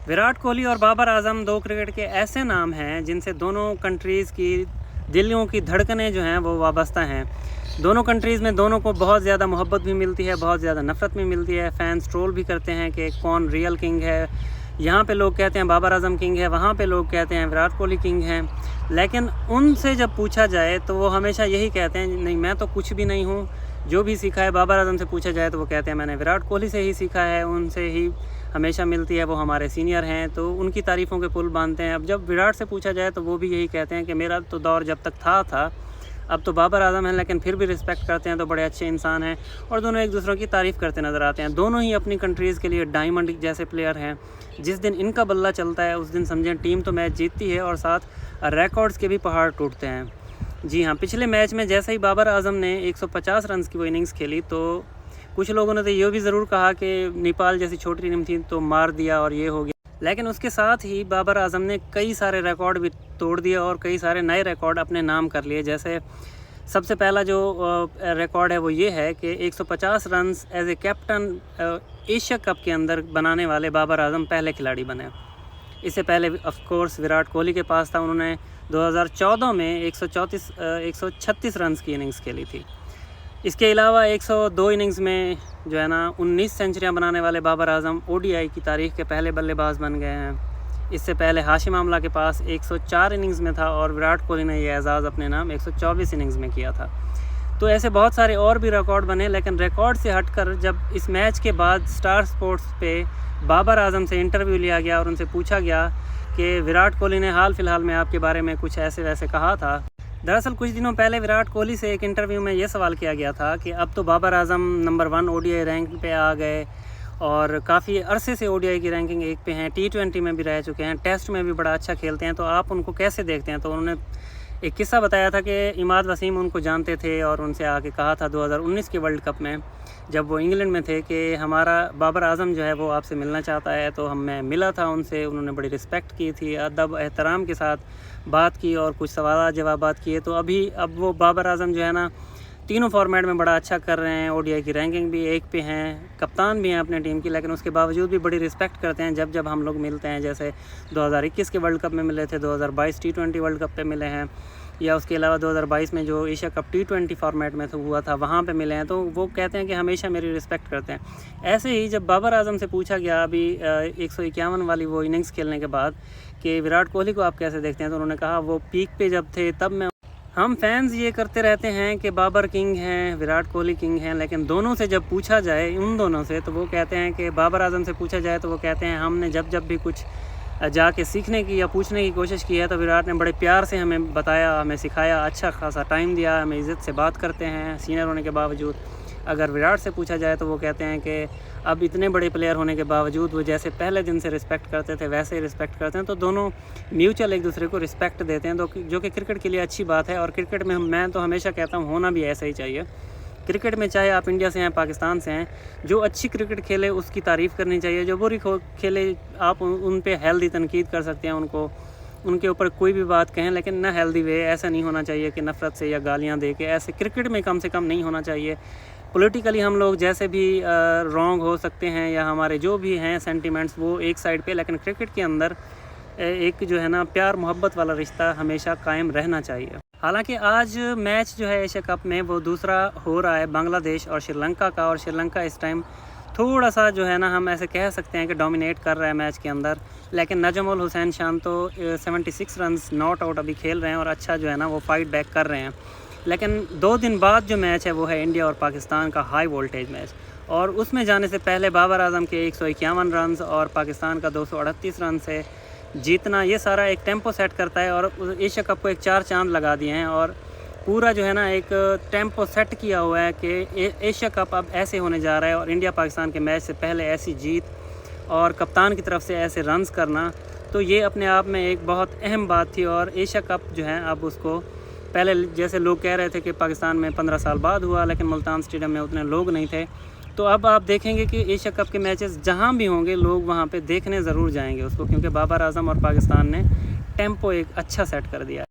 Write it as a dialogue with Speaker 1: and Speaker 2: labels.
Speaker 1: विराट कोहली और बाबर आजम दो क्रिकेट के ऐसे नाम हैं जिनसे दोनों कंट्रीज़ की दिलों की धड़कनें जो हैं वो वाबस्ता हैं। दोनों कंट्रीज़ में दोनों को बहुत ज़्यादा मोहब्बत भी मिलती है, बहुत ज़्यादा नफ़रत भी मिलती है। फैंस ट्रोल भी करते हैं कि कौन रियल किंग है। यहाँ पे लोग कहते हैं बाबर आजम किंग है, वहाँ पे लोग कहते हैं विराट कोहली किंग हैं। लेकिन उनसे जब पूछा जाए तो वो हमेशा यही कहते हैं, नहीं मैं तो कुछ भी नहीं हूँ, जो भी सीखा है। बाबर आजम से पूछा जाए तो वो कहते हैं मैंने विराट कोहली से ही सीखा है, उनसे ही हमेशा मिलती है, वो हमारे सीनियर हैं, तो उनकी तारीफ़ों के पुल बांधते हैं। अब जब विराट से पूछा जाए तो वो भी यही कहते हैं कि मेरा तो दौर जब तक था, अब तो बाबर आजम हैं, लेकिन फिर भी रिस्पेक्ट करते हैं, तो बड़े अच्छे इंसान हैं। और दोनों एक दूसरों की तारीफ़ करते नज़र आते हैं। दोनों ही अपनी कंट्रीज़ के लिए डायमंड जैसे प्लेयर हैं। जिस दिन इनका बल्ला चलता है उस दिन समझें टीम तो मैच जीतती है और साथ रिकॉर्ड्स के भी पहाड़ टूटते हैं। जी हाँ, पिछले मैच में जैसे ही बाबर आजम ने 150 रन की वो इनिंग्स खेली तो कुछ लोगों ने तो ये भी ज़रूर कहा कि नेपाल जैसी छोटी टीम थी तो मार दिया और ये हो गया। लेकिन उसके साथ ही बाबर आजम ने कई सारे रिकॉर्ड भी तोड़ दिए और कई सारे नए रिकॉर्ड अपने नाम कर लिए। जैसे सबसे पहला जो रिकॉर्ड है वो ये है कि 150 run as a captain Asia cup के अंदर बनाने वाले बाबर आजम पहले खिलाड़ी बने। इससे पहले ऑफ कोर्स विराट कोहली के पास था, उन्होंने 2014 में 136 रन की इनिंग्स खेली थी। इसके अलावा 102 इनिंग्स में जो है ना 19 सेंचुरियां बनाने वाले बाबर आजम ओडीआई की तारीख़ के पहले बल्लेबाज बन गए हैं। इससे पहले हाशिम आमला के पास 104 इनिंग्स में था और विराट कोहली ने यह एजाज़ अपने नाम 124 इनिंग्स में किया था। तो ऐसे बहुत सारे और भी रिकॉर्ड बने। लेकिन रिकॉर्ड से हटकर जब इस मैच के बाद स्टार स्पोर्ट्स पे बाबर आजम से इंटरव्यू लिया गया और उनसे पूछा गया कि विराट कोहली ने हाल फिलहाल में आपके बारे में कुछ ऐसे वैसे कहा था। दरअसल कुछ दिनों पहले विराट कोहली से एक इंटरव्यू में ये सवाल किया गया था कि अब तो Babar Azam number 1 ODI rank पे आ गए और काफ़ी अरसे से ओडीआई की रैंकिंग 1 पे हैं, T20 में भी रह चुके हैं, टेस्ट में भी बड़ा अच्छा खेलते हैं, तो आप उनको कैसे देखते हैं। तो उन्होंने एक किस्सा बताया था कि इमाद वसीम उनको जानते थे और उनसे आके कहा था 2019 के वर्ल्ड कप में जब वो इंग्लैंड में थे कि हमारा बाबर आजम जो है वो आपसे मिलना चाहता है। तो मैं मिला था उनसे, उन्होंने बड़ी रिस्पेक्ट की थी, अदब एहतराम के साथ बात की और कुछ सवाल जवाबात किए। तो अब वो बाबर आजम जो है ना तीनों फॉर्मेट में बड़ा अच्छा कर रहे हैं, ओडीआई की रैंकिंग भी 1 पे हैं, कप्तान भी हैं अपने टीम की, लेकिन उसके बावजूद भी बड़ी रिस्पेक्ट करते हैं जब हम लोग मिलते हैं। जैसे 2021 के वर्ल्ड कप में मिले थे, 2022 T20 वर्ल्ड कप पे मिले हैं, या उसके अलावा 2022 में जो एशिया कप T20 फॉर्मेट में हुआ था वहाँ पे मिले हैं। तो वो कहते हैं कि हमेशा मेरी रिस्पेक्ट करते हैं। ऐसे ही जब बाबर आजम से पूछा गया अभी 151 वाली वो इनिंग्स खेलने के बाद कि विराट कोहली को आप कैसे देखते हैं, तो उन्होंने कहा वो पीक पे जब थे तब मैं हम फैंस ये करते रहते हैं कि बाबर किंग हैं, विराट कोहली किंग हैं, लेकिन दोनों से जब पूछा जाए उन दोनों से तो वो कहते हैं कि बाबर आजम से पूछा जाए तो वो कहते हैं हमने जब भी कुछ जाके सीखने की या पूछने की कोशिश की है तो विराट ने बड़े प्यार से हमें बताया, हमें सिखाया, अच्छा खासा टाइम दिया, हमें इज़्ज़त से बात करते हैं सीनियर होने के बावजूद। अगर विराट से पूछा जाए तो वो कहते हैं कि अब इतने बड़े प्लेयर होने के बावजूद वो जैसे पहले दिन से रिस्पेक्ट करते थे वैसे ही रिस्पेक्ट करते हैं। तो दोनों म्यूचुअल एक दूसरे को रिस्पेक्ट देते हैं, तो जो कि क्रिकेट के लिए अच्छी बात है। और क्रिकेट में मैं तो हमेशा कहता हूँ होना भी ऐसा ही चाहिए। क्रिकेट में चाहे आप इंडिया से हैं, पाकिस्तान से हैं, जो अच्छी क्रिकेट खेले उसकी तारीफ़ करनी चाहिए, जो बुरी खेले आप उन पे हेल्दी तनकीद कर सकते हैं, उनके ऊपर कोई भी बात कहें, लेकिन ना हेल्दी वे। ऐसा नहीं होना चाहिए कि नफ़रत से या गालियां दे के, ऐसे क्रिकेट में कम से कम नहीं होना चाहिए। पॉलिटिकली हम लोग जैसे भी रॉन्ग हो सकते हैं या हमारे जो भी हैं सेंटिमेंट्स वो एक साइड पे, लेकिन क्रिकेट के अंदर एक जो है ना प्यार मोहब्बत वाला रिश्ता हमेशा कायम रहना चाहिए। हालांकि आज मैच जो है एशिया कप में वो दूसरा हो रहा है बांग्लादेश और श्रीलंका का, और श्रीलंका इस टाइम थोड़ा सा जो है ना हम ऐसे कह सकते हैं कि डोमिनेट कर रहा है मैच के अंदर। लेकिन नजम उल हुसैन शान तो 76 रन नॉट आउट अभी खेल रहे हैं और अच्छा जो है ना वो फाइट बैक कर रहे हैं। लेकिन 2 दिन बाद जो मैच है वो है इंडिया और पाकिस्तान का हाई वोल्टेज मैच, और उसमें जाने से पहले बाबर आजम के 151 रन और पाकिस्तान का 238 रन से जीतना, ये सारा एक टेम्पो सेट करता है और एशिया कप को एक 4 चांद लगा दिए हैं। और पूरा जो है ना एक टेम्पो सेट किया हुआ है कि एशिया कप अब ऐसे होने जा रहा है, और इंडिया पाकिस्तान के मैच से पहले ऐसी जीत और कप्तान की तरफ से ऐसे रन्स करना, तो ये अपने आप में एक बहुत अहम बात थी। और एशिया कप जो है अब उसको पहले जैसे लोग कह रहे थे कि पाकिस्तान में 15 साल बाद हुआ, लेकिन मुल्तान स्टेडियम में उतने लोग नहीं थे, तो अब आप देखेंगे कि एशिया कप के मैचेस जहां भी होंगे लोग वहां पे देखने ज़रूर जाएंगे उसको, क्योंकि बाबर आजम और पाकिस्तान ने टेम्पो एक अच्छा सेट कर दिया है।